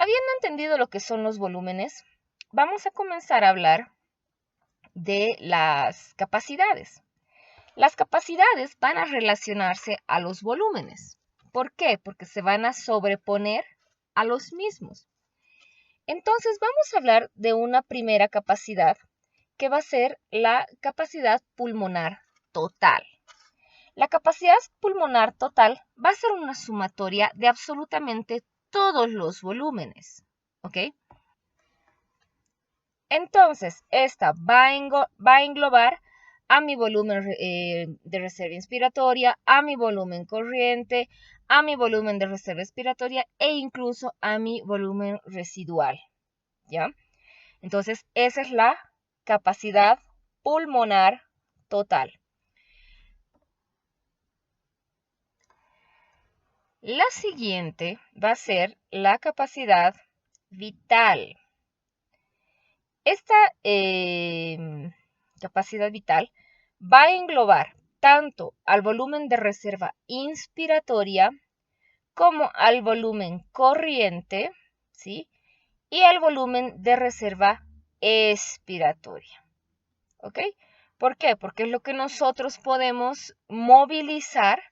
Habiendo entendido lo que son los volúmenes, vamos a comenzar a hablar de las capacidades. Las capacidades van a relacionarse a los volúmenes. ¿Por qué? Porque se van a sobreponer a los mismos. Entonces vamos a hablar de una primera capacidad que va a ser la capacidad pulmonar total. La capacidad pulmonar total va a ser una sumatoria de absolutamente todos los volúmenes, ¿ok? Entonces, esta va a englobar a mi volumen de reserva inspiratoria, a mi volumen corriente, a mi volumen de reserva expiratoria e incluso a mi volumen residual, ¿ya? Entonces, esa es la capacidad pulmonar total. La siguiente va a ser la capacidad vital. Esta capacidad vital va a englobar tanto al volumen de reserva inspiratoria como al volumen corriente, ¿sí? Y al volumen de reserva expiratoria, ¿ok? ¿Por qué? Porque es lo que nosotros podemos movilizar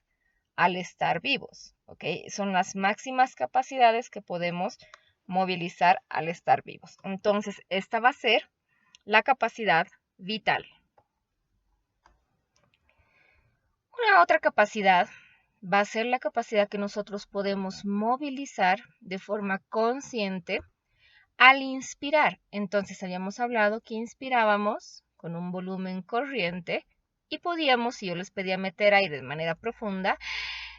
al estar vivos, ¿ok? Son las máximas capacidades que podemos movilizar al estar vivos. Entonces, esta va a ser la capacidad vital. Una otra capacidad va a ser la capacidad que nosotros podemos movilizar de forma consciente al inspirar. Entonces, habíamos hablado que inspirábamos con un volumen corriente y podíamos, si yo les pedía meter aire de manera profunda,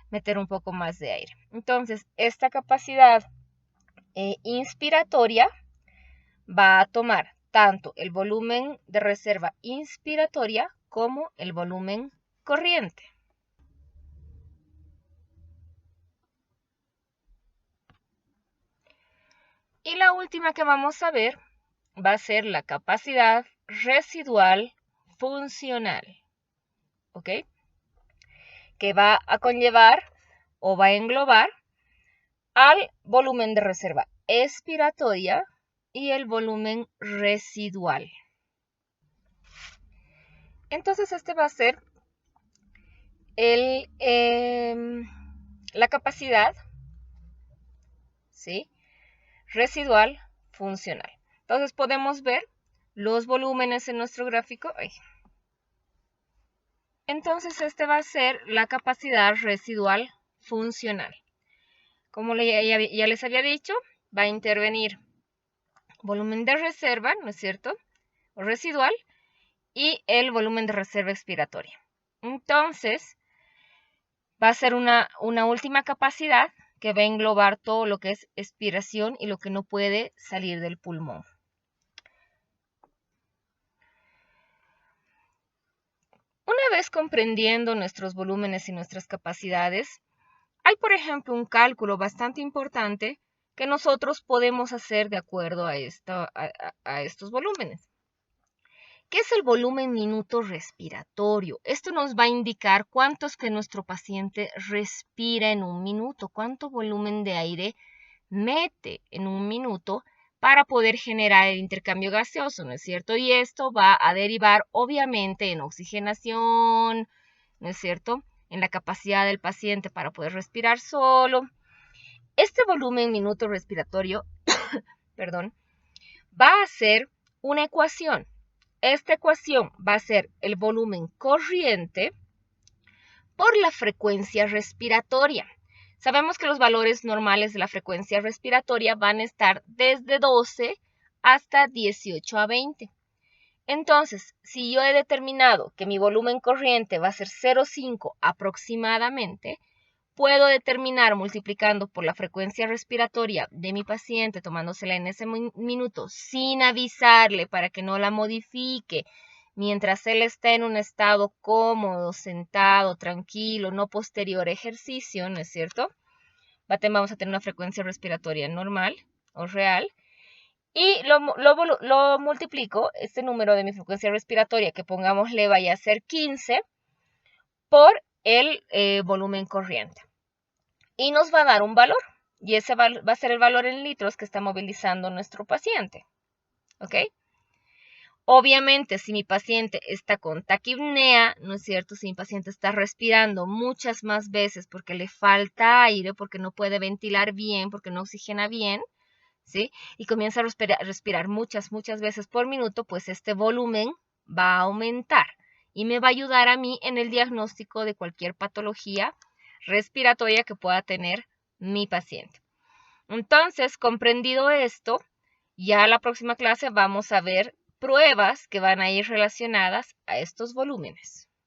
meter un poco más de aire. Entonces, esta capacidad inspiratoria va a tomar tanto el volumen de reserva inspiratoria como el volumen corriente. Y la última que vamos a ver va a ser la capacidad residual funcional, ¿ok? Que va a conllevar o va a englobar al volumen de reserva expiratoria y el volumen residual. Entonces este va a ser la capacidad, ¿sí?, residual funcional. Entonces podemos ver los volúmenes en nuestro gráfico. Entonces este va a ser la capacidad residual funcional. Como ya les había dicho, va a intervenir volumen de reserva, ¿no es cierto?, o residual, y el volumen de reserva expiratoria. Entonces, va a ser una última capacidad que va a englobar todo lo que es expiración y lo que no puede salir del pulmón. Una vez comprendiendo nuestros volúmenes y nuestras capacidades, hay, por ejemplo, un cálculo bastante importante que nosotros podemos hacer de acuerdo a estos volúmenes. ¿Qué es el volumen minuto respiratorio? Esto nos va a indicar cuánto es que nuestro paciente respira en un minuto, cuánto volumen de aire mete en un minuto para poder generar el intercambio gaseoso, ¿no es cierto? Y esto va a derivar obviamente en oxigenación, ¿no es cierto?, en la capacidad del paciente para poder respirar solo. Este volumen minuto respiratorio, perdón, va a ser una ecuación. Esta ecuación va a ser el volumen corriente por la frecuencia respiratoria. Sabemos que los valores normales de la frecuencia respiratoria van a estar desde 12 hasta 18 a 20. Entonces, si yo he determinado que mi volumen corriente va a ser 0,5 aproximadamente, puedo determinar multiplicando por la frecuencia respiratoria de mi paciente, tomándosela en ese minuto sin avisarle para que no la modifique, mientras él está en un estado cómodo, sentado, tranquilo, no posterior a ejercicio, ¿no es cierto? Vamos a tener una frecuencia respiratoria normal o real. Y lo multiplico, este número de mi frecuencia respiratoria, que pongámosle vaya a ser 15, por el volumen corriente. Y nos va a dar un valor. y ese va a ser el valor en litros que está movilizando nuestro paciente. ¿Ok? Obviamente, si mi paciente está con taquipnea, ¿no es cierto? Si mi paciente está respirando muchas más veces porque le falta aire, porque no puede ventilar bien, porque no oxigena bien, ¿sí? Y comienza a respirar muchas veces por minuto, pues este volumen va a aumentar y me va a ayudar a mí en el diagnóstico de cualquier patología respiratoria que pueda tener mi paciente. Entonces, comprendido esto, ya la próxima clase vamos a ver pruebas que van a ir relacionadas a estos volúmenes.